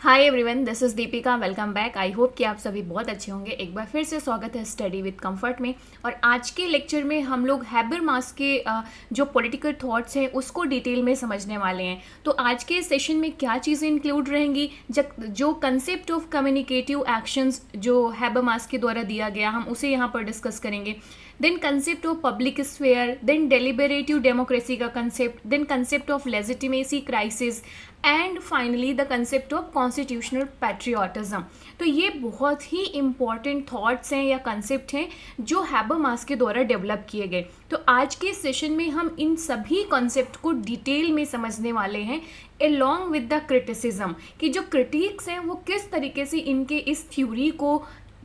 Hi everyone, this is Deepika. Welcome back. I hope कि आप सभी बहुत अच्छे होंगे। एक बार फिर से स्वागत है स्टडी विद कंफर्ट में। और आज के लेक्चर में हम लोग हैबरमास के जो पॉलिटिकल थॉट्स हैं उसको डिटेल में समझने वाले हैं। तो आज के सेशन में क्या चीज़ें इंक्लूड रहेंगी, जो कंसेप्ट ऑफ कम्युनिकेटिव एक्शंस जो हैबरमास के द्वारा दिया गया, हम उसे यहाँ पर डिस्कस करेंगे। Then concept of public sphere, then deliberative democracy का concept, then concept of legitimacy crisis and finally the concept of constitutional patriotism. तो ये बहुत ही इंपॉर्टेंट थॉट्स हैं या कंसेप्ट हैं जो हैबरमास के द्वारा डेवलप किए गए। तो आज के सेशन में हम इन सभी कॉन्सेप्ट को डिटेल में समझने वाले हैं along with द क्रिटिसिज्म, कि जो क्रिटिक्स हैं वो किस तरीके से इनके इस थ्योरी को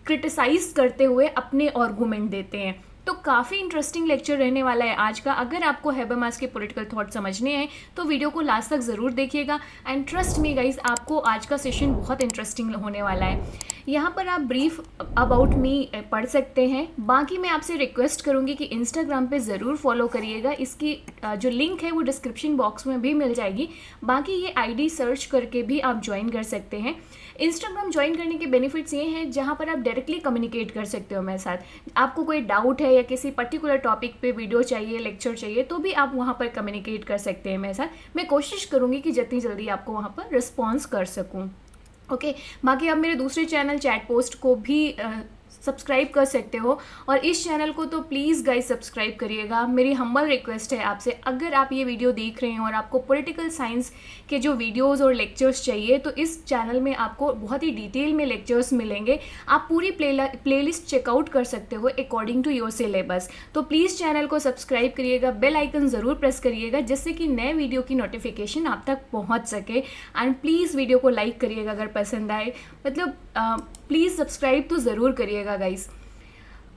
क्रिटिसाइज करते हुए अपने आर्गूमेंट देते हैं। तो काफ़ी इंटरेस्टिंग लेक्चर रहने वाला है आज का। अगर आपको हैबरमास के पॉलिटिकल थॉट समझने हैं तो वीडियो को लास्ट तक ज़रूर देखिएगा। एंड ट्रस्ट मी गाइस, आपको आज का सेशन बहुत इंटरेस्टिंग होने वाला है। यहाँ पर आप ब्रीफ अबाउट मी पढ़ सकते हैं। बाकी मैं आपसे रिक्वेस्ट करूँगी कि इंस्टाग्राम पे ज़रूर फॉलो करिएगा। इसकी जो लिंक है वो डिस्क्रिप्शन बॉक्स में भी मिल जाएगी। बाकी ये आईडी सर्च करके भी आप ज्वाइन कर सकते हैं। इंस्टाग्राम ज्वाइन करने के बेनिफिट्स ये हैं जहाँ पर आप डायरेक्टली कम्युनिकेट कर सकते हो मेरे साथ। आपको कोई डाउट है या किसी पर्टिकुलर टॉपिक पे वीडियो चाहिए, लेक्चर चाहिए, तो भी आप वहाँ पर कम्युनिकेट कर सकते हैं मेरे साथ। मैं कोशिश करूँगी कि जितनी जल्दी आपको वहाँ पर रिस्पॉन्स कर सकूँ। ओके, बाकी आप मेरे दूसरे चैनल चैट पोस्ट को भी सब्सक्राइब कर सकते हो। और इस चैनल को तो प्लीज़ गाइस सब्सक्राइब करिएगा। मेरी हम्बल रिक्वेस्ट है आपसे, अगर आप ये वीडियो देख रहे हैं और आपको पॉलिटिकल साइंस के जो वीडियोस और लेक्चर्स चाहिए तो इस चैनल में आपको बहुत ही डिटेल में लेक्चर्स मिलेंगे। आप पूरी प्लेलिस्ट चेकआउट कर सकते हो अकॉर्डिंग टू योर सिलेबस। तो प्लीज़ चैनल को सब्सक्राइब करिएगा, बेल आइकन ज़रूर प्रेस करिएगा जिससे कि नए वीडियो की नोटिफिकेशन आप तक पहुँच सके। एंड प्लीज़ वीडियो को लाइक करिएगा अगर पसंद आए, मतलब प्लीज़ सब्सक्राइब तो ज़रूर करिएगा गाइस।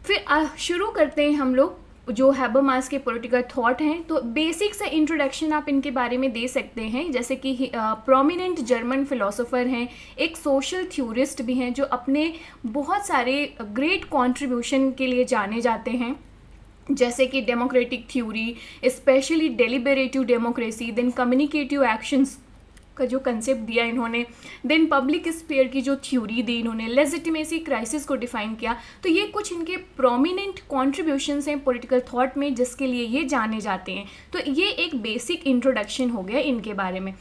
फिर शुरू करते हैं हम लोग जो हैबरमास के पॉलिटिकल थॉट हैं। तो बेसिक से इंट्रोडक्शन आप इनके बारे में दे सकते हैं, जैसे कि प्रोमिनेंट जर्मन फिलोसोफर हैं, एक सोशल थ्योरिस्ट भी हैं जो अपने बहुत सारे ग्रेट कंट्रीब्यूशन के लिए जाने जाते हैं, जैसे कि democratic theory, specially deliberative democracy, then communicative actions का जो कंसेप्ट दिया इन्होंने, देन पब्लिक स्फीयर की जो थ्योरी दी इन्होंने, लेजिटिमेसी क्राइसिस को डिफाइन किया। तो ये कुछ इनके प्रोमिनेंट कॉन्ट्रीब्यूशंस हैं पॉलिटिकल थॉट में जिसके लिए ये जाने जाते हैं। तो ये एक बेसिक इंट्रोडक्शन हो गया इनके बारे में।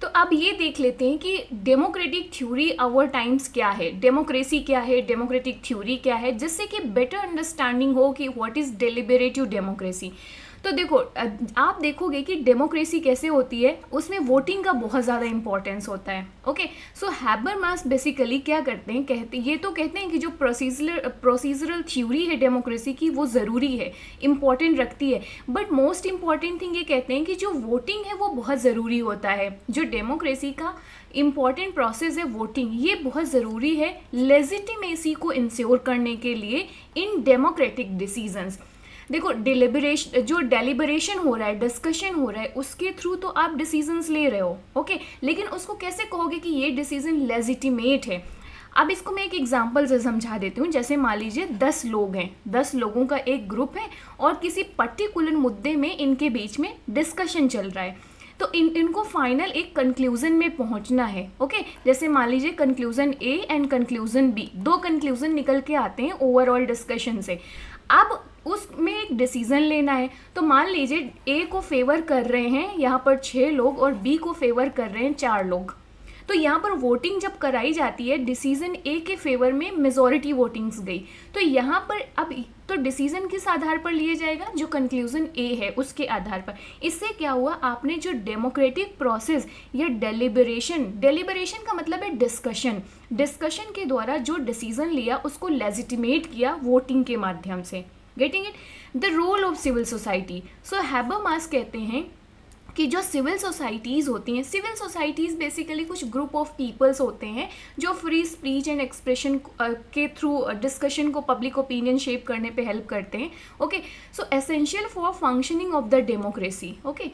तो अब ये देख लेते हैं कि डेमोक्रेटिक थ्योरी आवर टाइम्स क्या है, डेमोक्रेसी क्या है, डेमोक्रेटिक थ्योरी क्या है, जिससे कि बेटर अंडरस्टैंडिंग हो कि व्हाट इज़ डेलिबरेटिव डेमोक्रेसी। तो देखो, आप देखोगे कि डेमोक्रेसी कैसे होती है, उसमें वोटिंग का बहुत ज़्यादा इंपॉर्टेंस होता है। ओके, सो हैबरमास बेसिकली क्या करते हैं, कहते हैं कि जो प्रोसीजरल थ्योरी है डेमोक्रेसी की वो ज़रूरी है, इंपॉर्टेंट रखती है। बट मोस्ट इंपॉर्टेंट थिंग ये कहते हैं कि जो वोटिंग है वो बहुत ज़रूरी होता है। जो डेमोक्रेसी का इम्पॉर्टेंट प्रोसेस है वोटिंग, ये बहुत ज़रूरी है लेजिटिमेसी को इंश्योर करने के लिए इन डेमोक्रेटिक डिसीजंस। देखो, डेलिबरेशन हो रहा है, डिस्कशन हो रहा है, उसके थ्रू तो आप डिसीजंस ले रहे हो। ओके, लेकिन उसको कैसे कहोगे कि ये डिसीजन लेजिटिमेट है। अब इसको मैं एक एग्जांपल से समझा देती हूँ। जैसे मान लीजिए 10 लोग हैं, 10 लोगों का एक ग्रुप है और किसी पर्टिकुलर मुद्दे में इनके बीच में डिस्कशन चल रहा है। तो इनको फाइनल एक कंक्लूजन में पहुंचना है। ओके, जैसे मान लीजिए conclusion A and conclusion B, दो कंक्लूजन निकल के आते हैं ओवरऑल डिस्कशन से। अब उसमें एक डिसीजन लेना है। तो मान लीजिए ए को फेवर कर रहे हैं यहाँ पर 6 लोग और बी को फेवर कर रहे हैं 4 लोग। तो यहाँ पर वोटिंग जब कराई जाती है, डिसीजन ए के फेवर में मेजॉरिटी वोटिंग्स गई। तो यहाँ पर अब तो डिसीजन किस आधार पर लिया जाएगा, जो कंक्लूजन ए है उसके आधार पर। इससे क्या हुआ, आपने जो डेमोक्रेटिक प्रोसेस या डेलिबरेशन का मतलब है डिस्कशन के द्वारा जो डिसीजन लिया उसको लेजिटिमेट किया वोटिंग के माध्यम से। Getting it? The role of civil society. So Habermas कहते हैं कि जो सिविल सोसाइटीज़ होती हैं, सिविल सोसाइटीज़ बेसिकली कुछ ग्रुप ऑफ पीपल्स होते हैं जो फ्री स्पीच एंड एक्सप्रेशन के थ्रू डिस्कशन को, पब्लिक ओपिनियन शेप करने पे हेल्प करते हैं। Okay, so essential for functioning of the democracy. Okay,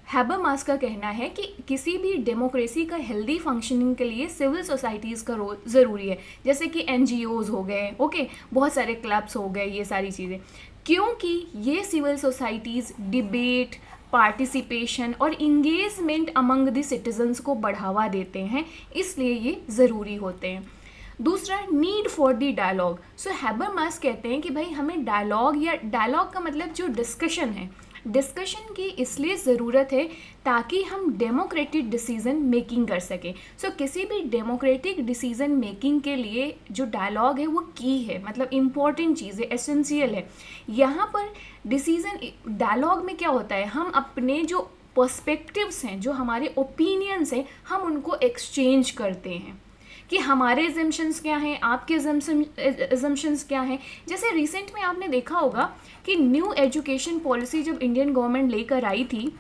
Habermas का कहना है कि किसी भी डेमोक्रेसी का हेल्दी फंक्शनिंग के लिए सिविल सोसाइटीज़ का रोल ज़रूरी है, जैसे कि NGOs हो गए, ओके, बहुत सारे क्लब्स हो गए, ये सारी चीज़ें। क्योंकि ये सिविल सोसाइटीज़ डिबेट, पार्टिसिपेशन और इंगेजमेंट अमंग द सिटीजन्स को बढ़ावा देते हैं, इसलिए ये ज़रूरी होते हैं। दूसरा, need for the dialogue. So Habermas कहते हैं कि भाई हमें डायलॉग, या डायलॉग का मतलब जो डिस्कशन है, डिस्कशन की इसलिए ज़रूरत है ताकि हम डेमोक्रेटिक डिसीज़न मेकिंग कर सकें। सो किसी भी डेमोक्रेटिक डिसीज़न मेकिंग के लिए जो डायलॉग है वो की है, मतलब इम्पॉर्टेंट चीज़ है, एसेंशियल है। यहाँ पर डिसीज़न डायलॉग में क्या होता है, हम अपने जो पर्सपेक्टिव्स हैं, जो हमारे ओपिनियंस हैं, हम उनको एक्सचेंज करते हैं कि हमारे एजम्पशंस क्या हैं, आपके एजम्पशंस क्या हैं। जैसे रिसेंट में आपने देखा होगा कि न्यू एजुकेशन पॉलिसी जब इंडियन गवर्नमेंट लेकर आई थी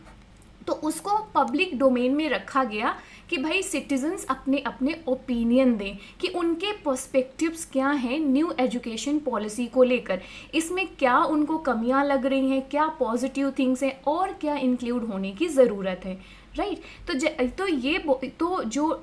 तो उसको पब्लिक डोमेन में रखा गया कि भाई सिटीजन्स अपने अपने ओपिनियन दें कि उनके पर्सपेक्टिव्स क्या हैं न्यू एजुकेशन पॉलिसी को लेकर, इसमें क्या उनको कमियां लग रही हैं, क्या पॉजिटिव थिंग्स हैं और क्या इंक्लूड होने की ज़रूरत है, राइट। तो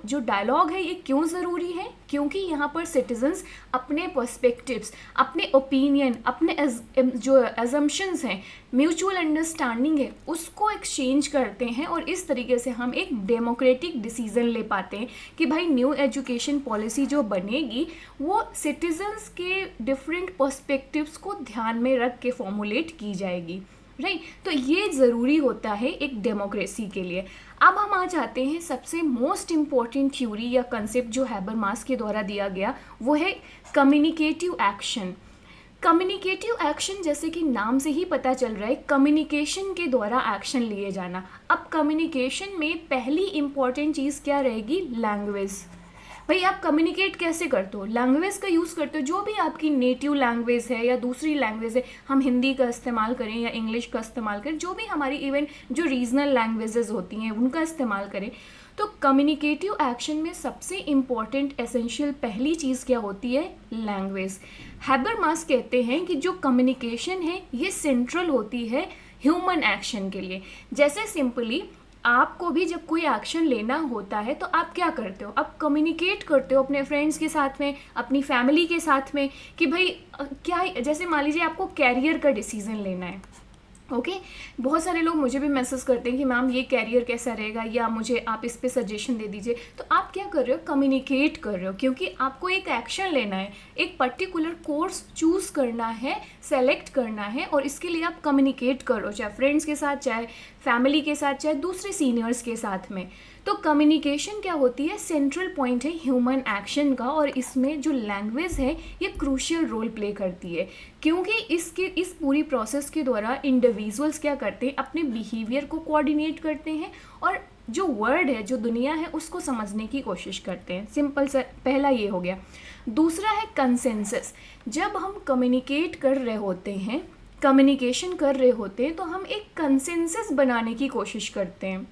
जो डायलॉग है ये क्यों ज़रूरी है, क्योंकि यहाँ पर सिटीजन्स अपने पर्सपेक्टिव्स, अपने ओपिनियन, अपने जो एजम्पशंस हैं, म्यूचुअल अंडरस्टैंडिंग है, उसको एक्सचेंज करते हैं और इस तरीके से हम एक डेमोक्रेटिक डिसीज़न ले पाते हैं कि भाई न्यू एजुकेशन पॉलिसी जो बनेगी वो सिटीजन्स के डिफरेंट पर्सपेक्टिव्स को ध्यान में रख के फॉर्मुलेट की जाएगी, राइट। तो ये ज़रूरी होता है एक डेमोक्रेसी के लिए। अब हम आ जाते हैं सबसे मोस्ट इम्पॉर्टेंट थ्योरी या कंसेप्ट जो हैबरमास के द्वारा दिया गया, वो है कम्युनिकेटिव एक्शन। कम्युनिकेटिव एक्शन, जैसे कि नाम से ही पता चल रहा है, कम्युनिकेशन के द्वारा एक्शन लिए जाना। अब कम्युनिकेशन में पहली इम्पॉर्टेंट चीज़ क्या रहेगी, लैंग्वेज। भाई आप कम्युनिकेट कैसे करते हो, लैंग्वेज का यूज़ करते हो, जो भी आपकी नेटिव लैंग्वेज है या दूसरी लैंग्वेज है, हम हिंदी का इस्तेमाल करें या इंग्लिश का इस्तेमाल करें, जो भी हमारी इवन जो रीजनल लैंग्वेजेस होती हैं उनका इस्तेमाल करें। तो कम्युनिकेटिव एक्शन में सबसे इम्पॉर्टेंट एसेंशियल पहली चीज़ क्या होती है, लैंग्वेज। हैबरमास कहते हैं कि जो कम्युनिकेशन है ये सेंट्रल होती है ह्यूमन एक्शन के लिए। जैसे सिंपली आपको भी जब कोई एक्शन लेना होता है तो आप क्या करते हो, आप कम्युनिकेट करते हो अपने फ्रेंड्स के साथ में, अपनी फैमिली के साथ में कि भाई क्या, जैसे मान लीजिए आपको कैरियर का डिसीज़न लेना है, ओके। बहुत सारे लोग मुझे भी मैसेज करते हैं कि मैम ये कैरियर कैसा रहेगा, या मुझे आप इस पे सजेशन दे दीजिए। तो आप क्या कर रहे हो, कम्युनिकेट कर रहे हो, क्योंकि आपको एक एक्शन लेना है, एक पर्टिकुलर कोर्स चूज़ करना है, सेलेक्ट करना है, और इसके लिए आप कम्युनिकेट करो, चाहे फ्रेंड्स के साथ, चाहे फैमिली के साथ, चाहे दूसरे सीनियर्स के साथ में। तो कम्युनिकेशन क्या होती है, सेंट्रल पॉइंट है ह्यूमन एक्शन का, और इसमें जो लैंग्वेज है ये क्रूशियल रोल प्ले करती है, क्योंकि इस पूरी प्रोसेस के द्वारा इंडिविजुअल्स क्या करते हैं, अपने बिहेवियर को कोऑर्डिनेट करते हैं और जो वर्ड है, जो दुनिया है, उसको समझने की कोशिश करते हैं। सिंपल सा पहला ये हो गया। दूसरा है कंसेंसस। जब हम कम्युनिकेट कर रहे होते हैं, कम्युनिकेशन कर रहे होते हैं, तो हम एक कंसेंसस बनाने की कोशिश करते हैं,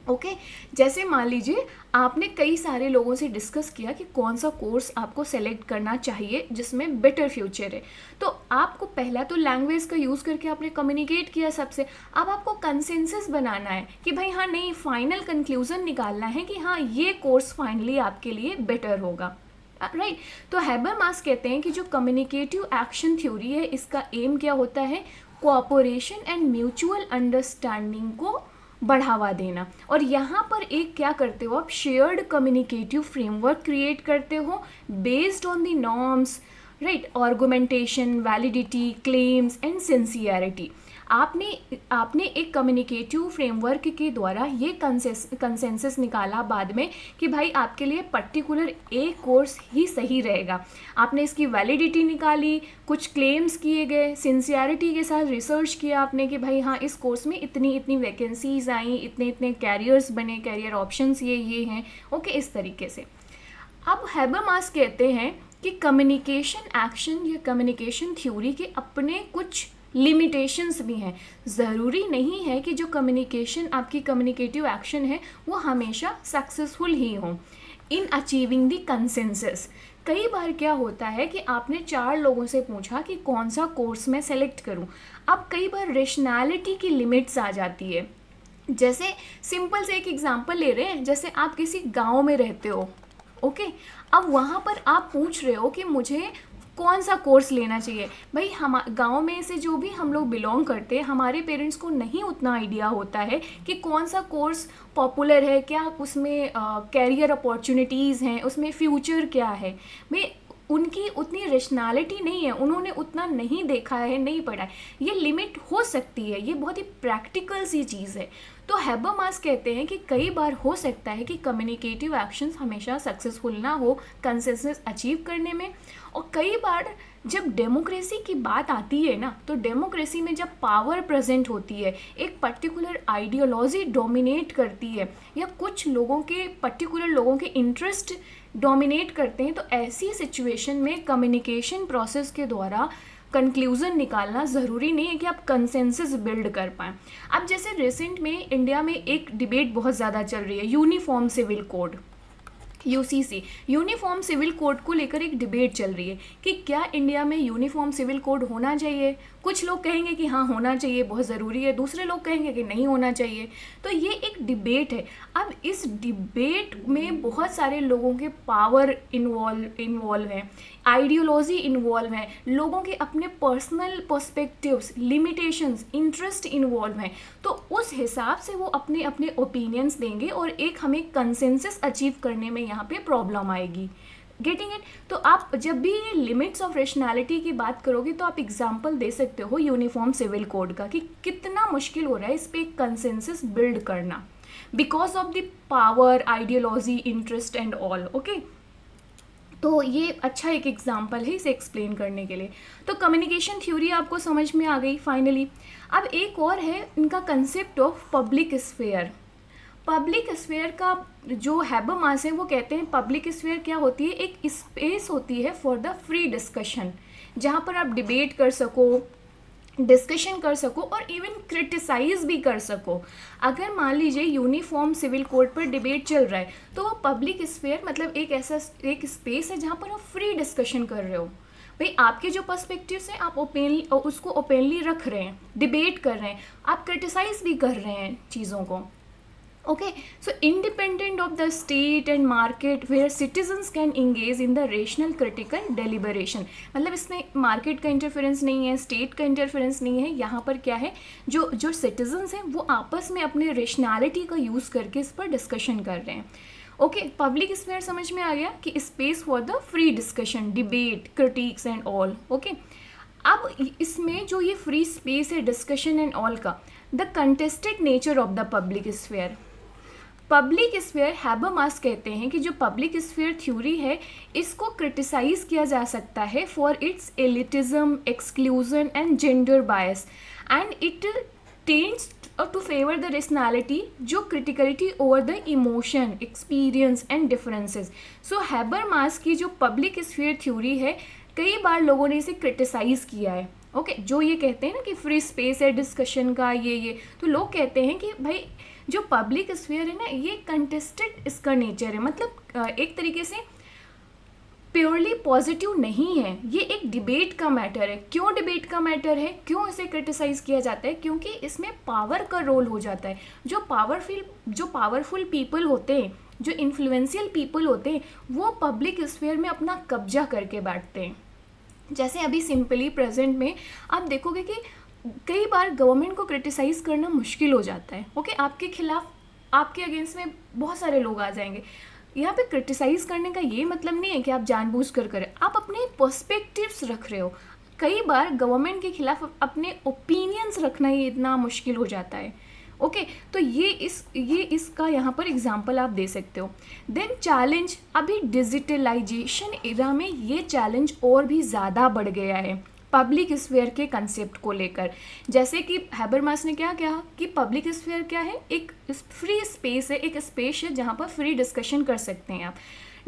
ओके। जैसे मान लीजिए आपने कई सारे लोगों से डिस्कस किया कि कौन सा कोर्स आपको सेलेक्ट करना चाहिए जिसमें बेटर फ्यूचर है, तो आपको पहला तो लैंग्वेज का यूज़ करके आपने कम्युनिकेट किया सबसे। अब आपको कंसेंसस बनाना है कि भाई हाँ, नहीं, फाइनल कंक्लूजन निकालना है कि हाँ ये कोर्स फाइनली आपके लिए बेटर होगा, राइट। तो हैबरमास कहते हैं कि जो कम्युनिकेटिव एक्शन थ्योरी है, इसका एम क्या होता है, कोऑपरेशन एंड म्यूचुअल अंडरस्टैंडिंग को बढ़ावा देना। और यहाँ पर एक क्या करते हो आप, शेयर्ड कम्युनिकेटिव फ्रेमवर्क क्रिएट करते हो based on the norms, right, argumentation, validity, claims and sincerity. आपने एक कम्युनिकेटिव फ्रेमवर्क के द्वारा ये कंसेंसस निकाला बाद में कि भाई आपके लिए पर्टिकुलर एक कोर्स ही सही रहेगा। आपने इसकी वैलिडिटी निकाली, कुछ क्लेम्स किए गए, सिंसियरिटी के साथ रिसर्च किया आपने कि भाई हाँ, इस कोर्स में इतनी इतनी वैकेंसीज आई, इतने इतने कैरियर्स बने, कैरियर ऑप्शंस ये हैं, ओके, इस तरीके से। अब हैबरमास कहते हैं कि कम्युनिकेशन एक्शन या कम्युनिकेशन थ्योरी के अपने कुछ लिमिटेशंस भी हैं। ज़रूरी नहीं है कि जो कम्युनिकेशन, आपकी कम्युनिकेटिव एक्शन है, वो हमेशा सक्सेसफुल ही हो इन अचीविंग द कंसेंसस। कई बार क्या होता है कि आपने 4 लोगों से पूछा कि कौन सा कोर्स मैं सेलेक्ट करूं। अब कई बार रेशनैलिटी की लिमिट्स आ जाती है। जैसे सिंपल से एक एग्जांपल ले रहे हैं, जैसे आप किसी गांव में रहते हो, ओके। अब वहाँ पर आप पूछ रहे हो कि मुझे कौन सा कोर्स लेना चाहिए। भाई हम गांव में से जो भी हम लोग बिलोंग करते हैं, हमारे पेरेंट्स को नहीं उतना आइडिया होता है कि कौन सा कोर्स पॉपुलर है, क्या उसमें कैरियर अपॉर्चुनिटीज़ हैं, उसमें फ्यूचर क्या है। भाई उनकी उतनी रेशनैलिटी नहीं है, उन्होंने उतना नहीं देखा है, नहीं पढ़ा है। ये लिमिट हो सकती है, ये बहुत ही प्रैक्टिकल सी चीज़ है। तो हैबरमास कहते हैं कि कई बार हो सकता है कि कम्युनिकेटिव एक्शंस हमेशा सक्सेसफुल ना हो कंसेंसस अचीव करने में। और कई बार जब डेमोक्रेसी की बात आती है ना, तो डेमोक्रेसी में जब पावर प्रेजेंट होती है, एक पर्टिकुलर आइडियोलॉजी डोमिनेट करती है, या कुछ लोगों के पर्टिकुलर लोगों के इंटरेस्ट डोमिनेट करते हैं, तो ऐसी सिचुएशन में कम्युनिकेशन प्रोसेस के द्वारा कंक्लूज़न निकालना ज़रूरी नहीं है कि आप कंसेंसस बिल्ड कर पाएँ। अब जैसे रिसेंट में इंडिया में एक डिबेट बहुत ज़्यादा चल रही है, uniform civil code, UCC, uniform civil code को लेकर एक डिबेट चल रही है कि क्या इंडिया में यूनिफॉर्म सिविल कोड होना चाहिए। कुछ लोग कहेंगे कि हाँ होना चाहिए, बहुत ज़रूरी है, दूसरे लोग कहेंगे कि नहीं होना चाहिए। तो ये एक डिबेट है। अब इस डिबेट में बहुत सारे लोगों के पावर इन्वॉल्व हैं, आइडियोलॉजी इन्वॉल्व है, लोगों के अपने personal perspectives, limitations, interest involve हैं। तो उस हिसाब से वो अपने अपने ओपिनियंस देंगे और एक हमें कंसेंसस अचीव करने में यहाँ पे प्रॉब्लम आएगी। Getting it. तो आप जब भी ये लिमिट्स ऑफ रेशनैलिटी की बात करोगे तो आप एग्जांपल दे सकते हो यूनिफॉर्म सिविल कोड का कि कितना मुश्किल हो रहा है इस पे एक कंसेंसस बिल्ड करना, because of the power, ideology, interest and all. Okay, तो ये अच्छा एक एग्जाम्पल है इसे एक्सप्लेन करने के लिए। तो कम्युनिकेशन थ्योरी आपको समझ में आ गई फाइनली। अब एक और है इनका concept of public sphere. Public sphere का जो हैबरमास है वो कहते हैं पब्लिक स्फेयर क्या होती है, एक स्पेस होती है फॉर द फ्री डिस्कशन, जहाँ पर आप डिबेट कर सको, डिस्कशन कर सको और इवन क्रिटिसाइज भी कर सको। अगर मान लीजिए यूनिफॉर्म सिविल कोड पर डिबेट चल रहा है तो वो पब्लिक स्फेयर मतलब एक ऐसा एक स्पेस है जहाँ पर आप फ्री डिस्कशन कर रहे हो। भाई आपके जो पर्सपेक्टिव्स हैं आप उसको ओपनली रख रहे हैं, डिबेट कर रहे हैं, आप क्रिटिसाइज भी कर रहे हैं चीज़ों को। Okay, so independent of the state and market where citizens can engage in the rational critical deliberation। मतलब इसमें मार्केट का इंटरफेरेंस नहीं है, स्टेट का इंटरफेरेंस नहीं है, यहाँ पर क्या है, जो सिटीजन्स हैं वो आपस में अपने रेशनैलिटी का यूज़ करके इस पर डिस्कशन कर रहे हैं। ओके, पब्लिक स्फेयर समझ में आ गया कि space for the free discussion, debate, critics and all. Okay, अब इसमें जो ये फ्री स्पेस है डिस्कशन एंड ऑल का, the contested nature of the public sphere. Public sphere Habermas कहते हैं कि जो पब्लिक स्फेयर थ्योरी है इसको क्रिटिसाइज किया जा सकता है for its elitism, exclusion and gender bias, and it tends to favour the rationality, जो criticality over the emotion, experience and differences. So Habermas की जो पब्लिक स्फेयर थ्योरी है कई बार लोगों ने इसे क्रिटिसाइज किया है। ओके, जो ये कहते हैं ना कि फ्री स्पेस है डिस्कशन का, ये तो लोग कहते हैं कि भाई जो पब्लिक स्फीयर है ना ये कंटेस्टेड इसका नेचर है, मतलब एक तरीके से प्योरली पॉजिटिव नहीं है, ये एक डिबेट का मैटर है। क्यों डिबेट का मैटर है, क्यों इसे क्रिटिसाइज किया जाता है, क्योंकि इसमें पावर का रोल हो जाता है। जो पावरफुल पीपल होते हैं, जो इन्फ्लुएंशियल पीपल होते हैं, वो पब्लिक स्फीयर में अपना कब्जा करके बैठते हैं। जैसे अभी सिंपली प्रेजेंट में आप देखोगे कि कई बार गवर्नमेंट को क्रिटिसाइज़ करना मुश्किल हो जाता है। ओके, आपके खिलाफ, आपके अगेंस्ट में बहुत सारे लोग आ जाएंगे। यहाँ पे क्रिटिसाइज़ करने का ये मतलब नहीं है कि आप जानबूझ कर करें, आप अपने पर्सपेक्टिव्स रख रहे हो। कई बार गवर्नमेंट के खिलाफ अपने ओपिनियंस रखना ही इतना मुश्किल हो जाता है। ओके, तो ये इसका यहाँ पर एग्जांपल आप दे सकते हो। देन चैलेंज, अभी डिजिटलाइजेशन एरा में ये चैलेंज और भी ज़्यादा बढ़ गया है पब्लिक स्फीयर के कंसेप्ट को लेकर। जैसे कि हैबरमास ने क्या कहा कि पब्लिक स्फीयर क्या है, एक फ्री स्पेस है, एक स्पेस है जहाँ पर फ्री डिस्कशन कर सकते हैं आप।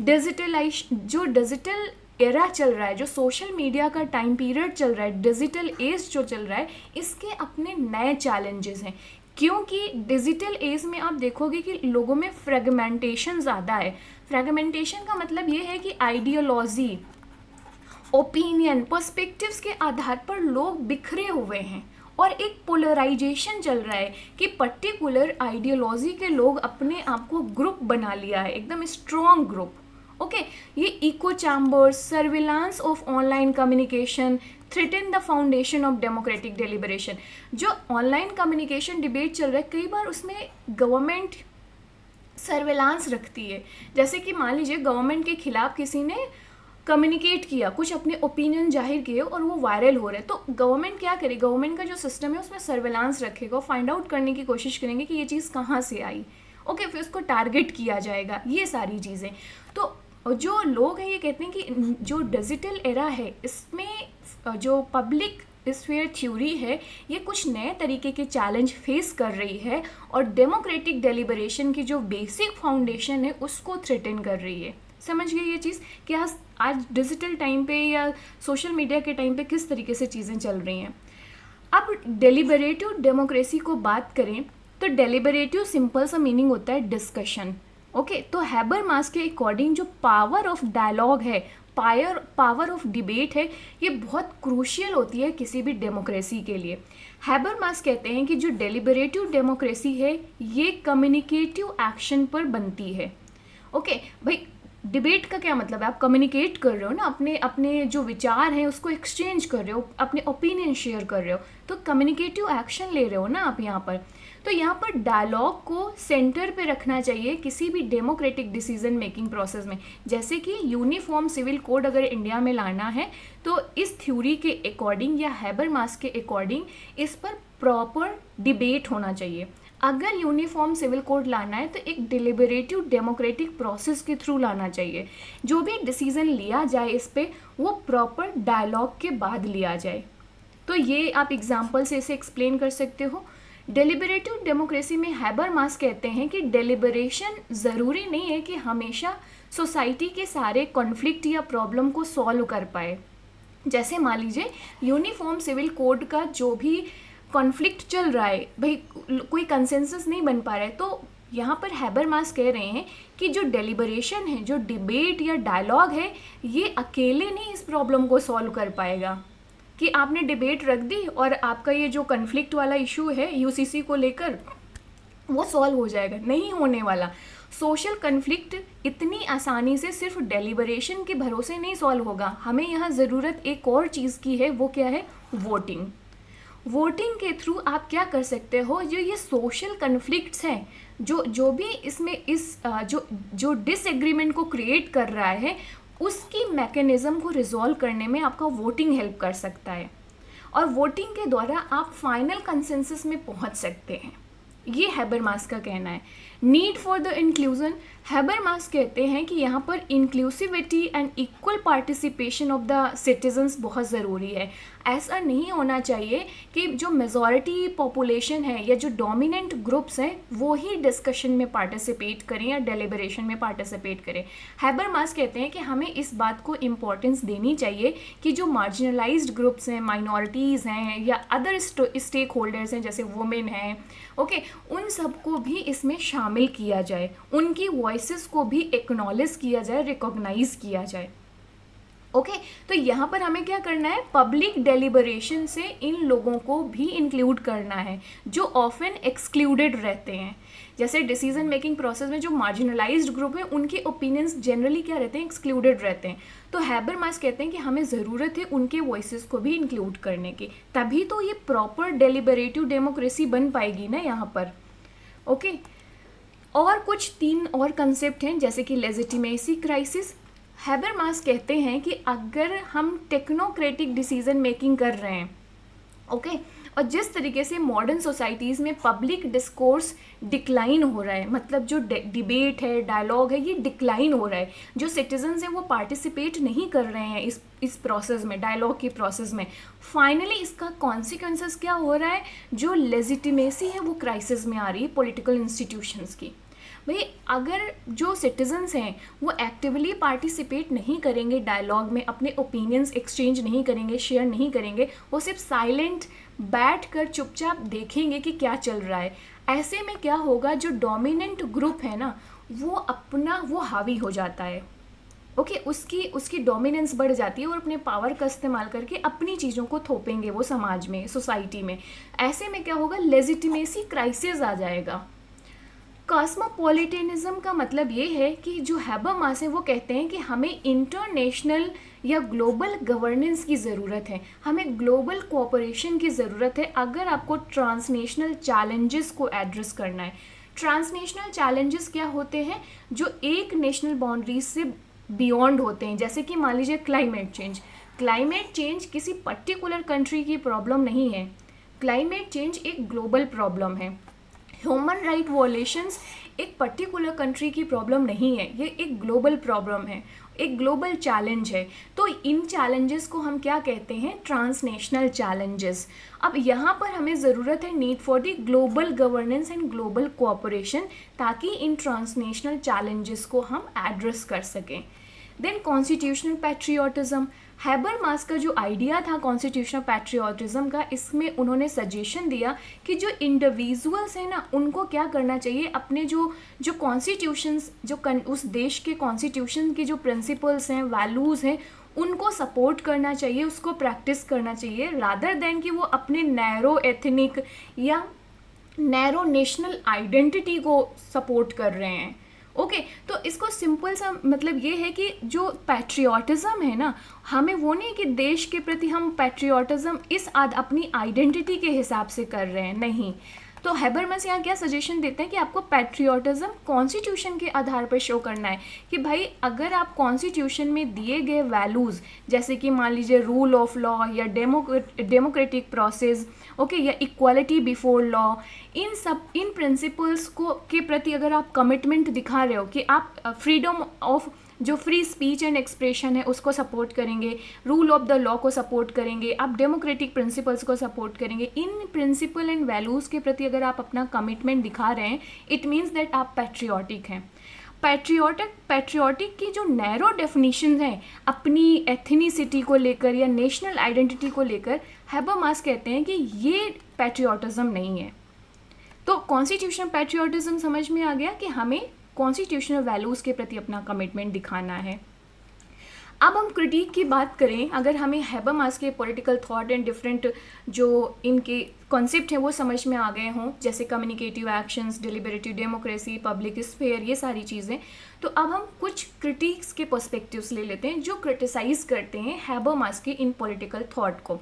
जो डिजिटल एरा चल रहा है, जो सोशल मीडिया का टाइम पीरियड चल रहा है, डिजिटल एज जो चल रहा है, इसके अपने नए चैलेंजेस हैं। क्योंकि डिजिटल एज में आप देखोगे कि लोगों में फ्रेगमेंटेशन ज़्यादा है। फ्रेगमेंटेशन का मतलब ये है कि आइडियोलॉजी, ओपिनियन, पर्सपेक्टिव्स के आधार पर लोग बिखरे हुए हैं और एक पोलराइजेशन चल रहा है कि पर्टिकुलर आइडियोलॉजी के लोग अपने आप को ग्रुप बना लिया है, एकदम स्ट्रॉन्ग ग्रुप। ओके, ये echo chambers, surveillance of online communication threaten the foundation of democratic deliberation. जो ऑनलाइन कम्युनिकेशन डिबेट चल रहा है, कई बार उसमें गवर्नमेंट सर्विलांस रखती है। जैसे कि मान लीजिए गवर्नमेंट के खिलाफ किसी ने कम्युनिकेट किया, कुछ अपने ओपिनियन जाहिर किए और वो वायरल हो रहे हैं, तो गवर्नमेंट क्या करे, गवर्नमेंट का जो सिस्टम है उसमें सर्विलांस रखेगा, फाइंड आउट करने की कोशिश करेंगे कि ये चीज़ कहाँ से आई। ओके, फिर उसको टारगेट किया जाएगा, ये सारी चीज़ें। तो जो लोग हैं ये कहते हैं कि जो डिजिटल एरा है इसमें जो पब्लिक स्फीयर थ्योरी है ये कुछ नए तरीके के चैलेंज फेस कर रही है और डेमोक्रेटिक डेलिब्रेशन की जो बेसिक फाउंडेशन है उसको थ्रेटन कर रही है। समझ गए ये चीज़ कि आज डिजिटल टाइम पे या सोशल मीडिया के टाइम पे किस तरीके से चीज़ें चल रही हैं। अब डेलिबरेटिव डेमोक्रेसी को बात करें तो डेलिबरेटिव सिंपल सा मीनिंग होता है डिस्कशन। ओके, तो हैबरमास के अकॉर्डिंग जो पावर ऑफ डायलॉग है, पावर ऑफ डिबेट है, ये बहुत क्रूशियल होती है किसी भी डेमोक्रेसी के लिए। हैबरमास कहते हैं कि जो डेलिबरेटिव डेमोक्रेसी है ये कम्युनिकेटिव एक्शन पर बनती है। ओके भाई, डिबेट का क्या मतलब है, आप कम्युनिकेट कर रहे हो ना, अपने अपने जो विचार हैं उसको एक्सचेंज कर रहे हो, अपने ओपिनियन शेयर कर रहे हो, तो कम्युनिकेटिव एक्शन ले रहे हो ना आप यहाँ पर। तो यहाँ पर डायलॉग को सेंटर पे रखना चाहिए किसी भी डेमोक्रेटिक डिसीजन मेकिंग प्रोसेस में। जैसे कि यूनिफॉर्म सिविल कोड अगर इंडिया में लाना है तो इस थ्योरी के अकॉर्डिंग या हैबरमास के अकॉर्डिंग इस पर प्रॉपर डिबेट होना चाहिए। अगर यूनिफॉर्म सिविल कोड लाना है तो एक डिलिबरेटिव डेमोक्रेटिक प्रोसेस के थ्रू लाना चाहिए। जो भी डिसीजन लिया जाए इस पे वो प्रॉपर डायलॉग के बाद लिया जाए। तो ये आप एग्जाम्पल से इसे एक्सप्लेन कर सकते हो। डेलिबरेटिव डेमोक्रेसी में हैबरमास कहते हैं कि डेलिबरेशन ज़रूरी नहीं है कि हमेशा सोसाइटी के सारे कॉन्फ्लिक्ट या प्रॉब्लम को सॉल्व कर पाए। जैसे मान लीजिए यूनिफॉर्म सिविल कोड का जो भी कॉन्फ्लिक्ट चल रहा है, भाई कोई कंसेंसस नहीं बन पा रहा है, तो यहाँ पर हैबरमास कह रहे हैं कि जो डेलिबरेशन है, जो डिबेट या डायलॉग है, ये अकेले नहीं इस प्रॉब्लम को सॉल्व कर पाएगा कि आपने डिबेट रख दी और आपका ये जो कॉन्फ्लिक्ट वाला इशू है यूसीसी को लेकर वो सॉल्व हो जाएगा, नहीं होने वाला। सोशल कन्फ्लिक्ट इतनी आसानी से सिर्फ डेलिबरेशन के भरोसे नहीं सॉल्व होगा। हमें यहाँ ज़रूरत एक और चीज़ की है, वो क्या है, वोटिंग। वोटिंग के थ्रू आप क्या कर सकते हो, जो ये सोशल कन्फ्लिक्ट्स हैं, जो भी इसमें जो डिसएग्रीमेंट को क्रिएट कर रहा है उसकी मैकेनिज़्म को रिजॉल्व करने में आपका वोटिंग हेल्प कर सकता है और वोटिंग के द्वारा आप फाइनल कंसेंसस में पहुंच सकते हैं। ये हैबरमास का कहना है। Need for the inclusion, Habermas कहते हैं कि यहाँ पर inclusivity and equal participation of the citizens बहुत ज़रूरी है। ऐसा नहीं होना चाहिए कि जो मेजॉरिटी पॉपुलेशन है या जो डोमिनेंट ग्रुप्स हैं वो ही डिस्कशन में पार्टिसिपेट करें या डेलिबरेशन में पार्टिसिपेट करें। हैबरमास कहते हैं कि हमें इस बात को इम्पोर्टेंस देनी चाहिए कि जो मार्जिनलाइज्ड ग्रुप्स हैं, माइनॉरिटीज़ हैं या अदर स्टेक होल्डर्स हैं जैसे वुमेन हैं, ओके, उन सबको भी इसमें शामिल किया जाए, उनकी वॉइसेस को भी एक्नॉलेज किया जाए, रिकॉग्नाइज किया जाए। ओके, तो यहाँ पर हमें क्या करना है, पब्लिक डेलिबरेशन से इन लोगों को भी इंक्लूड करना है जो ऑफन एक्सक्लूडेड रहते हैं। जैसे डिसीजन मेकिंग प्रोसेस में जो मार्जिनलाइज्ड ग्रुप है उनके ओपिनियंस जनरली क्या रहते हैं, एक्सक्लूडेड रहते हैं। तो हैबरमास कहते हैं कि हमें ज़रूरत है उनके वॉइसेस को भी इंक्लूड करने की, तभी तो ये प्रॉपर डेलिबरेटिव डेमोक्रेसी बन पाएगी ना यहाँ पर। ओके, और कुछ 3 और कंसेप्ट हैं जैसे कि लेजिटिमेसी क्राइसिस। हैबरमास कहते हैं कि अगर हम टेक्नोक्रेटिक डिसीजन मेकिंग कर रहे हैं, ओके, और जिस तरीके से मॉडर्न सोसाइटीज़ में पब्लिक डिस्कोर्स डिक्लाइन हो रहा है, मतलब जो डिबेट है, डायलॉग है, ये डिक्लाइन हो रहा है, जो सिटीजन्स हैं वो पार्टिसिपेट नहीं कर रहे हैं इस प्रोसेस में, डायलॉग की प्रोसेस में। फाइनली इसका कॉन्सिक्वेंसेस क्या हो रहा है, जो लेजिटिमेसी है वो क्राइसिस में आ रही है पॉलिटिकल इंस्टीट्यूशंस की। भाई अगर जो सिटीजन्स हैं वो एक्टिवली पार्टिसिपेट नहीं करेंगे डायलॉग में, अपने ओपिनियंस एक्सचेंज नहीं करेंगे, शेयर नहीं करेंगे, वो सिर्फ साइलेंट बैठ कर चुपचाप देखेंगे कि क्या चल रहा है, ऐसे में क्या होगा, जो डोमिनेंट ग्रुप है ना वो हावी हो जाता है। ओके, उसकी डोमिनेंस बढ़ जाती है और अपने पावर का इस्तेमाल करके अपनी चीज़ों को थोपेंगे वो समाज में, सोसाइटी में। ऐसे में क्या होगा, लेजिटिमेसी क्राइसिस आ जाएगा। कॉस्मोपॉलिटेनिज्म का मतलब ये है कि जो हैबरमास है वो कहते हैं कि हमें इंटरनेशनल या ग्लोबल गवर्नेंस की ज़रूरत है, हमें ग्लोबल कोऑपरेशन की ज़रूरत है अगर आपको ट्रांसनेशनल चैलेंजेस को एड्रेस करना है। ट्रांसनेशनल चैलेंजेस क्या होते हैं? जो एक नेशनल बाउंड्रीज से बियॉन्ड होते हैं, जैसे कि मान लीजिए क्लाइमेट चेंज। क्लाइमेट चेंज किसी पर्टिकुलर कंट्री की प्रॉब्लम नहीं है, क्लाइमेट चेंज एक ग्लोबल प्रॉब्लम है। ह्यूमन राइट वॉलेशंस एक पर्टिकुलर कंट्री की प्रॉब्लम नहीं है, ये एक ग्लोबल प्रॉब्लम है, एक ग्लोबल चैलेंज है। तो इन चैलेंजेस को हम क्या कहते हैं? Transnational challenges. अब यहाँ पर हमें ज़रूरत है need for the global governance and global cooperation, ताकि इन ट्रांसनेशनल चैलेंजेस को हम एड्रेस कर सकें। Then constitutional patriotism. हैबरमास का जो आइडिया था कॉन्स्टिट्यूशनल पैट्रियोटिज्म का, इसमें उन्होंने सजेशन दिया कि जो इंडिविजुअल्स हैं ना, उनको क्या करना चाहिए, अपने जो कॉन्स्टिट्यूशंस, उस देश के कॉन्स्टिट्यूशन की जो प्रिंसिपल्स हैं, वैल्यूज़ हैं, उनको सपोर्ट करना चाहिए, उसको प्रैक्टिस करना चाहिए, रादर देन कि वो अपने नैरो एथनिक या नैरो नेशनल आइडेंटिटी को सपोर्ट कर रहे हैं। ओके, तो इसको सिंपल सा मतलब ये है कि जो पैट्रियोटिज्म है ना, हमें वो नहीं कि देश के प्रति हम पैट्रियोटिज्म अपनी आइडेंटिटी के हिसाब से कर रहे हैं, नहीं। तो हैबरमास यहाँ क्या सजेशन देते हैं कि आपको पैट्रियोटिज्म कॉन्स्टिट्यूशन के आधार पर शो करना है कि भाई अगर आप कॉन्स्टिट्यूशन में दिए गए वैल्यूज़, जैसे कि मान लीजिए रूल ऑफ लॉ या डेमोक्रेटिक प्रोसेस, ओके, या इक्वालिटी बिफोर लॉ, इन प्रिंसिपल्स को के प्रति अगर आप कमिटमेंट दिखा रहे हो कि आप फ्रीडम ऑफ जो फ्री स्पीच एंड एक्सप्रेशन है उसको सपोर्ट करेंगे, रूल ऑफ द लॉ को सपोर्ट करेंगे, आप डेमोक्रेटिक प्रिंसिपल्स को सपोर्ट करेंगे, इन प्रिंसिपल एंड वैल्यूज़ के प्रति अगर आप अपना कमिटमेंट दिखा रहे हैं, इट मीन्स दैट आप पैट्रियोटिक हैं। पैट्रियोटिक की जो नैरो डेफिनेशन है अपनी एथनिसिटी को लेकर या नेशनल आइडेंटिटी को लेकर, हैबरमास कहते हैं कि ये पैट्रियोटिज्म नहीं है। तो कॉन्स्टिट्यूशनल पैट्रियोटिज्म समझ में आ गया कि हमें कॉन्स्टिट्यूशनल वैल्यूज़ के प्रति अपना कमिटमेंट दिखाना है। अब हम क्रिटिक की बात करें, अगर हमें हैबरमास के पॉलिटिकल थॉट एंड डिफरेंट जो इनके कॉन्सेप्ट हैं वो समझ में आ गए हों, जैसे communicative actions, deliberative democracy, public sphere, ये सारी चीज़ें, तो अब हम कुछ क्रिटिक्स के पर्सपेक्टिव्स ले लेते हैं जो क्रिटिसाइज करते हैं हैबरमास के इन पॉलिटिकल थॉट को।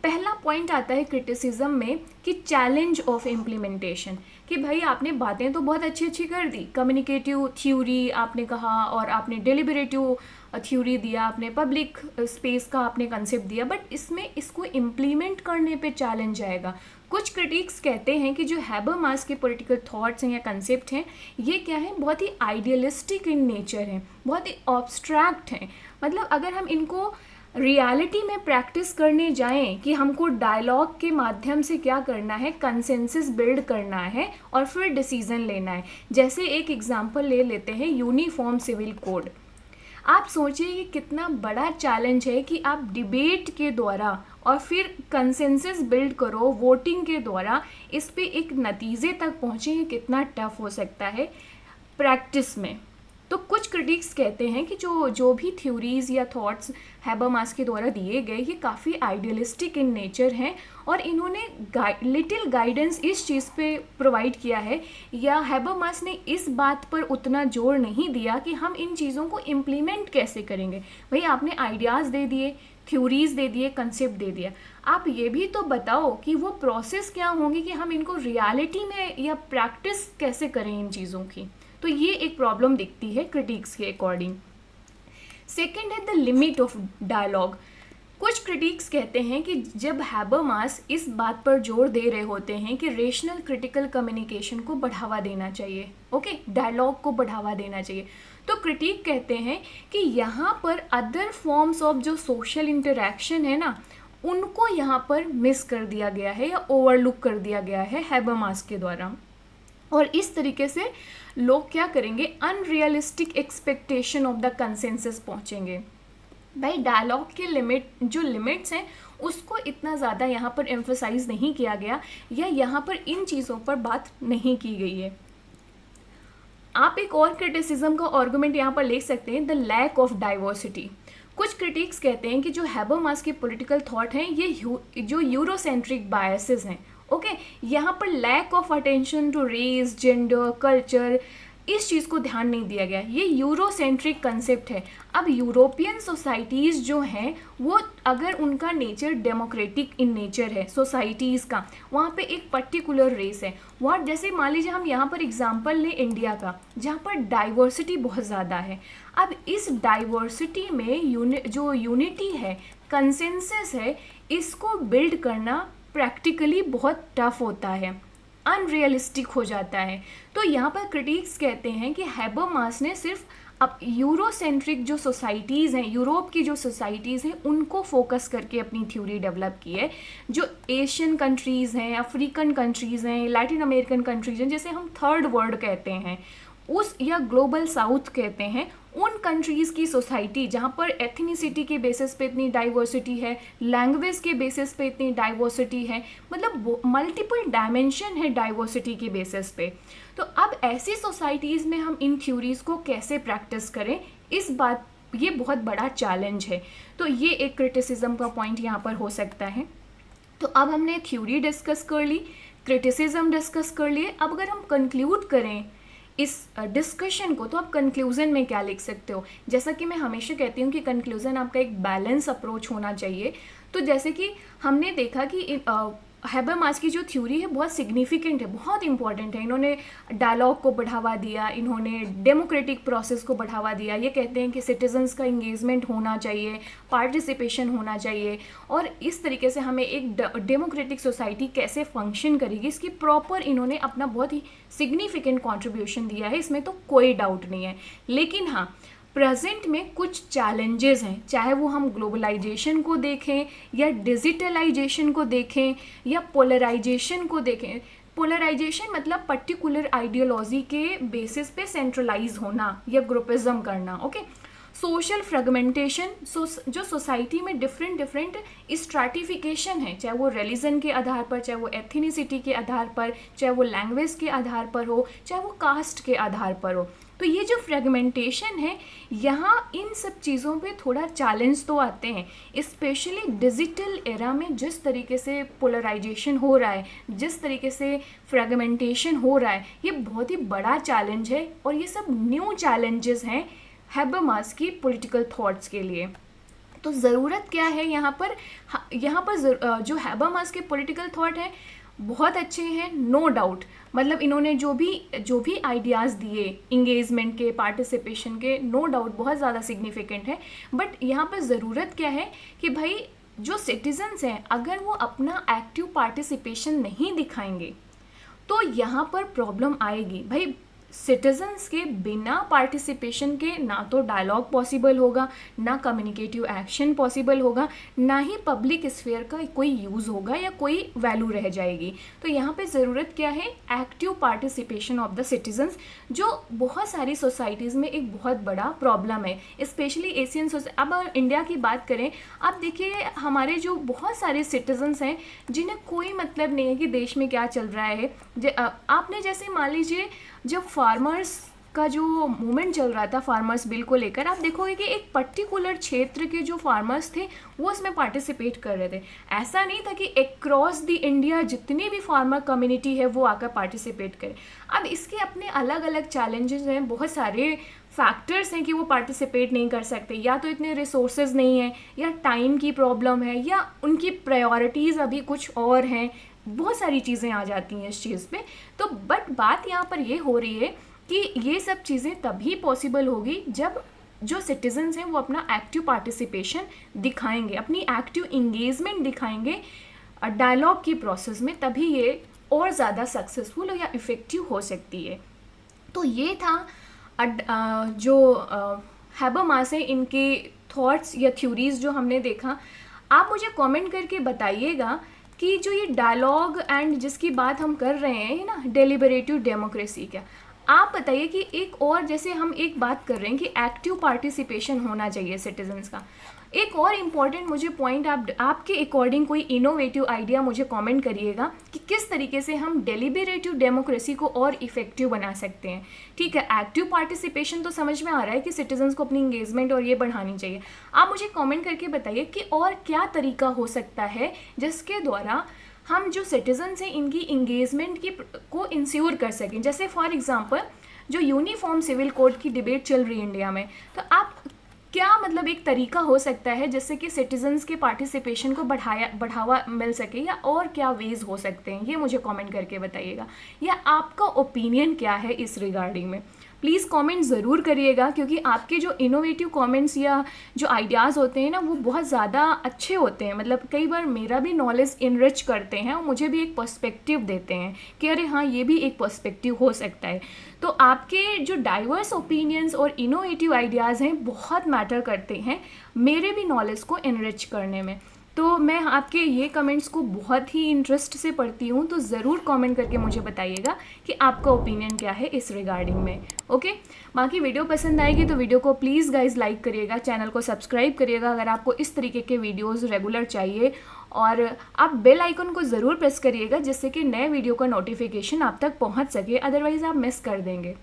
पहला पॉइंट आता है क्रिटिसिज्म में कि चैलेंज ऑफ इम्प्लीमेंटेशन, कि भाई आपने बातें तो बहुत अच्छी अच्छी कर दी, कम्युनिकेटिव थ्योरी आपने कहा और आपने डेलिबरेटिव थ्योरी दिया, आपने पब्लिक स्पेस का आपने कंसेप्ट दिया, बट इसमें इसको इम्प्लीमेंट करने पे चैलेंज आएगा। कुछ क्रिटिक्स कहते हैं कि जो हैबरमास के पॉलिटिकल थॉट्स हैं या कंसेप्ट हैं, ये क्या है, बहुत ही आइडियलिस्टिक इन नेचर हैं, बहुत ही ऑब्स्ट्रैक्ट हैं। मतलब अगर हम इनको रियलिटी में प्रैक्टिस करने जाएं कि हमको डायलॉग के माध्यम से क्या करना है, कंसेंसस बिल्ड करना है और फिर डिसीजन लेना है। जैसे एक एग्जांपल ले लेते हैं यूनिफॉर्म सिविल कोड। आप सोचिए कि कितना बड़ा चैलेंज है कि आप डिबेट के द्वारा और फिर कंसेंसस बिल्ड करो वोटिंग के द्वारा, इस पे एक नतीजे तक पहुँचे, कितना टफ हो सकता है प्रैक्टिस में। तो कुछ क्रिटिक्स कहते हैं कि जो भी थ्योरीज या थॉट्स हैबरमास के द्वारा दिए गए, ये काफ़ी आइडियलिस्टिक इन नेचर हैं और इन्होंने लिटिल गाइडेंस इस चीज़ पे प्रोवाइड किया है, या हैबरमास ने इस बात पर उतना जोर नहीं दिया कि हम इन चीज़ों को इम्प्लीमेंट कैसे करेंगे। भाई आपने आइडियाज़ दे दिए, थ्योरीज दे दिए, कंसेप्ट दे दिया, आप ये भी तो बताओ कि वो प्रोसेस क्या होंगी कि हम इनको रियलिटी में या प्रैक्टिस कैसे करें इन चीज़ों की। तो ये एक प्रॉब्लम दिखती है क्रिटिक्स के अकॉर्डिंग। सेकेंड है द लिमिट ऑफ डायलॉग। कुछ क्रिटिक्स कहते हैं कि जब हैबरमास इस बात पर जोर दे रहे होते हैं कि रेशनल क्रिटिकल कम्युनिकेशन को बढ़ावा देना चाहिए, ओके, डायलॉग को बढ़ावा देना चाहिए, तो क्रिटिक कहते हैं कि यहाँ पर अदर फॉर्म्स ऑफ जो सोशल इंटरेक्शन है ना, उनको यहाँ पर मिस कर दिया गया है या ओवरलुक कर दिया गया है हैबरमास के द्वारा। और इस तरीके से लोग क्या करेंगे, unrealistic expectation of the consensus पहुंचेंगे। भाई डायलॉग के लिमिट्स हैं उसको इतना ज़्यादा यहाँ पर एम्फसाइज नहीं किया गया, या यहाँ पर इन चीज़ों पर बात नहीं की गई है। आप एक और क्रिटिसिज्म का आर्गुमेंट यहाँ पर ले सकते हैं, द लैक ऑफ डाइवर्सिटी। कुछ क्रिटिक्स कहते हैं कि जो हैबरमास के पॉलिटिकल थॉट हैं, ये जो यूरोसेंट्रिक बायसेस हैं, ओके, यहाँ पर lack of attention to race, gender, culture, इस चीज़ को ध्यान नहीं दिया गया। ये यूरोसेंट्रिक कंसेप्ट है। अब यूरोपियन सोसाइटीज़ जो हैं वो, अगर उनका नेचर डेमोक्रेटिक इन नेचर है सोसाइटीज़ का, वहाँ पे एक पर्टिकुलर रेस है। वहाँ जैसे मान लीजिए हम यहाँ पर एग्जांपल लें इंडिया का, जहाँ पर डाइवर्सिटी बहुत ज़्यादा है। अब इस डाइवर्सिटी में जो यूनिटी है, कंसेंसस है, इसको बिल्ड करना प्रैक्टिकली बहुत टफ होता है, अनरियलिस्टिक हो जाता है। तो यहाँ पर क्रिटिक्स कहते हैं कि हैबरमास ने सिर्फ अब यूरोसेंट्रिक जो सोसाइटीज़ हैं, यूरोप की जो सोसाइटीज़ हैं, उनको फोकस करके अपनी थ्योरी डेवलप की है। जो एशियन कंट्रीज़ हैं, अफ्रीकन कंट्रीज़ हैं, लैटिन अमेरिकन कंट्रीज़ हैं, जैसे हम थर्ड वर्ल्ड कहते हैं उस, या ग्लोबल साउथ कहते हैं, उन कंट्रीज़ की सोसाइटी जहाँ पर एथनिसिटी के बेसिस पे इतनी डाइवर्सिटी है, लैंग्वेज के बेसिस पे इतनी डाइवर्सिटी है, मतलब मल्टीपल डायमेंशन है डाइवर्सिटी के बेसिस पे। तो अब ऐसी सोसाइटीज़ में हम इन थ्योरीज़ को कैसे प्रैक्टिस करें, इस बात, ये बहुत बड़ा चैलेंज है। तो ये एक क्रिटिसिज्म का पॉइंट यहाँ पर हो सकता है। तो अब हमने थ्योरी डिस्कस कर ली, क्रिटिसिज्म डिस्कस कर लिए। अब अगर हम कंक्लूड करें इस डिस्कशन को, तो आप कंक्लूज़न में क्या लिख सकते हो? जैसा कि मैं हमेशा कहती हूँ कि कंक्लूज़न आपका एक बैलेंस अप्रोच होना चाहिए। तो जैसे कि हमने देखा कि हैबरमास की जो थ्योरी है बहुत सिग्निफिकेंट है, बहुत इंपॉर्टेंट है। इन्होंने डायलॉग को बढ़ावा दिया, इन्होंने डेमोक्रेटिक प्रोसेस को बढ़ावा दिया। ये कहते हैं कि सिटीजन्स का इंगेजमेंट होना चाहिए, पार्टिसिपेशन होना चाहिए, और इस तरीके से हमें एक डेमोक्रेटिक सोसाइटी कैसे फंक्शन करेगी, इसकी प्रॉपर इन्होंने अपना बहुत ही सिग्निफिकेंट कॉन्ट्रीब्यूशन दिया है, इसमें तो कोई डाउट नहीं है। लेकिन हाँ, प्रेजेंट में कुछ चैलेंजेस हैं, चाहे वो हम ग्लोबलाइजेशन को देखें या डिजिटलाइजेशन को देखें या पोलराइजेशन को देखें। पोलराइजेशन मतलब पर्टिकुलर आइडियोलॉजी के बेसिस पे सेंट्रलाइज होना या ग्रुपिज्म करना, ओके। सोशल फ्रेगमेंटेशन, जो सोसाइटी में डिफरेंट स्ट्रैटिफिकेशन है, चाहे वो रिलीजन के आधार पर, चाहे वो एथनिसिटी के आधार पर, चाहे वो लैंग्वेज के आधार पर हो, चाहे वो कास्ट के आधार पर हो। तो ये जो फ्रेगमेंटेशन है, यहाँ इन सब चीज़ों पे थोड़ा चैलेंज तो आते हैं, स्पेशली डिजिटल एरा में जिस तरीके से पोलराइजेशन हो रहा है, जिस तरीके से फ्रेगमेंटेशन हो रहा है, ये बहुत ही बड़ा चैलेंज है। और ये सब न्यू चैलेंजेस हैं हैबरमास की पॉलिटिकल थॉट्स के लिए। तो ज़रूरत क्या है यहाँ पर? जो हैबरमास के पॉलिटिकल थॉट हैं बहुत अच्छे हैं, नो डाउट। मतलब इन्होंने जो भी आइडियाज़ दिए इंगेजमेंट के, पार्टिसिपेशन के, नो डाउट बहुत ज़्यादा सिग्निफिकेंट है। बट यहाँ पर ज़रूरत क्या है कि भाई जो सिटीजन्स हैं, अगर वो अपना एक्टिव पार्टिसिपेशन नहीं दिखाएंगे तो यहाँ पर प्रॉब्लम आएगी। भाई सिटीजन्स के बिना पार्टिसिपेशन के ना तो डायलॉग पॉसिबल होगा, ना कम्युनिकेटिव एक्शन पॉसिबल होगा, ना ही पब्लिक स्फीयर का कोई यूज़ होगा या कोई वैल्यू रह जाएगी। तो यहाँ पे ज़रूरत क्या है? Active participation of the citizens, जो बहुत सारी सोसाइटीज़ में एक बहुत बड़ा प्रॉब्लम है, स्पेशली एशियन सोसाइटी। अब इंडिया की बात करें, आप देखिए हमारे जो बहुत सारे सिटीजन्स हैं जिन्हें कोई मतलब नहीं है कि देश में क्या चल रहा है। आपने जैसे मान लीजिए जब फार्मर्स का जो मूवमेंट चल रहा था, फार्मर्स बिल को लेकर, आप देखोगे कि एक पर्टिकुलर क्षेत्र के जो फार्मर्स थे वो इसमें पार्टिसिपेट कर रहे थे। ऐसा नहीं था कि अक्रॉस द इंडिया जितनी भी फार्मर कम्युनिटी है वो आकर पार्टिसिपेट करे। अब इसके अपने अलग अलग चैलेंजेस हैं, बहुत सारे फैक्टर्स हैं कि वो पार्टिसिपेट नहीं कर सकते, या तो इतने रिसोर्सेज नहीं हैं, या टाइम की प्रॉब्लम है, या उनकी प्रायोरिटीज़ अभी कुछ और हैं। बहुत सारी चीज़ें आ जाती हैं इस चीज़ पे। तो बट बात यहाँ पर ये हो रही है कि ये सब चीज़ें तभी पॉसिबल होगी जब जो सिटीजन्स हैं वो अपना एक्टिव पार्टिसिपेशन दिखाएंगे, अपनी एक्टिव इंगेजमेंट दिखाएंगे डायलॉग की प्रोसेस में, तभी ये और ज़्यादा सक्सेसफुल या इफ़ेक्टिव हो सकती है। तो ये था जो हैबरमास है, इनके थॉट्स या थ्योरीज जो हमने देखा। आप मुझे कमेंट करके बताइएगा कि जो ये डायलॉग एंड जिसकी बात हम कर रहे हैं ना, डेलिबरेटिव डेमोक्रेसी, क्या आप बताइए कि एक और, जैसे हम एक बात कर रहे हैं कि एक्टिव पार्टिसिपेशन होना चाहिए सिटीजन्स का, एक और इम्पॉर्टेंट मुझे पॉइंट आपके अकॉर्डिंग कोई इनोवेटिव आइडिया मुझे कमेंट करिएगा कि किस तरीके से हम डेलिबरेटिव डेमोक्रेसी को और इफेक्टिव बना सकते हैं। ठीक है, एक्टिव पार्टिसिपेशन तो समझ में आ रहा है कि सिटीजन्स को अपनी इंगेजमेंट और ये बढ़ानी चाहिए। आप मुझे कमेंट करके बताइए कि और क्या तरीका हो सकता है जिसके द्वारा हम जो सिटीजन्स हैं इनकी इंगेजमेंट की को इंश्योर कर सकें। जैसे फॉर एग्जांपल जो यूनिफॉर्म सिविल कोड की डिबेट चल रही है इंडिया में, तो आप क्या मतलब एक तरीका हो सकता है जिससे कि सिटीजन्स के पार्टिसिपेशन को बढ़ावा मिल सके, या और क्या वेज हो सकते हैं, ये मुझे कमेंट करके बताइएगा। या आपका ओपिनियन क्या है इस रिगार्डिंग में, प्लीज़ कमेंट ज़रूर करिएगा, क्योंकि आपके जो इनोवेटिव कमेंट्स या जो आइडियाज़ होते हैं ना वो बहुत ज़्यादा अच्छे होते हैं। मतलब कई बार मेरा भी नॉलेज इनरिच करते हैं और मुझे भी एक पर्सपेक्टिव देते हैं कि अरे हाँ ये भी एक पर्सपेक्टिव हो सकता है। तो आपके जो डाइवर्स ओपिनियंस और इनोवेटिव आइडियाज़ हैं बहुत मैटर करते हैं मेरे भी नॉलेज को इनरिच करने में। तो मैं आपके ये कमेंट्स को बहुत ही इंटरेस्ट से पढ़ती हूँ, तो ज़रूर कमेंट करके मुझे बताइएगा कि आपका ओपिनियन क्या है इस रिगार्डिंग में। ओके, बाकी वीडियो पसंद आएगी तो वीडियो को प्लीज़ गाइज लाइक करिएगा, चैनल को सब्सक्राइब करिएगा अगर आपको इस तरीके के वीडियोज़ रेगुलर चाहिए, और आप बेल आइकन को ज़रूर प्रेस करिएगा जिससे कि नए वीडियो का नोटिफिकेशन आप तक पहुँच सके, अदरवाइज़ आप मिस कर देंगे।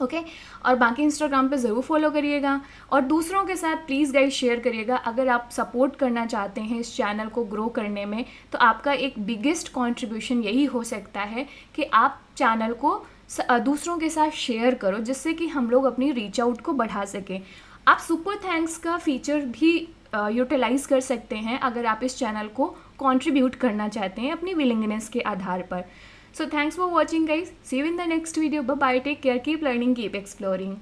ओके और बाकी इंस्टाग्राम पे ज़रूर फॉलो करिएगा और दूसरों के साथ प्लीज़ गाइस शेयर करिएगा। अगर आप सपोर्ट करना चाहते हैं इस चैनल को ग्रो करने में, तो आपका एक बिगेस्ट कंट्रीब्यूशन यही हो सकता है कि आप चैनल को दूसरों के साथ शेयर करो, जिससे कि हम लोग अपनी रीच आउट को बढ़ा सकें। आप सुपर थैंक्स का फीचर भी यूटिलाइज़ कर सकते हैं अगर आप इस चैनल को कंट्रीब्यूट करना चाहते हैं अपनी विलिंगनेस के आधार पर। So thanks for watching guys. See you in the next video. Bye bye. Take care. Keep learning. Keep exploring.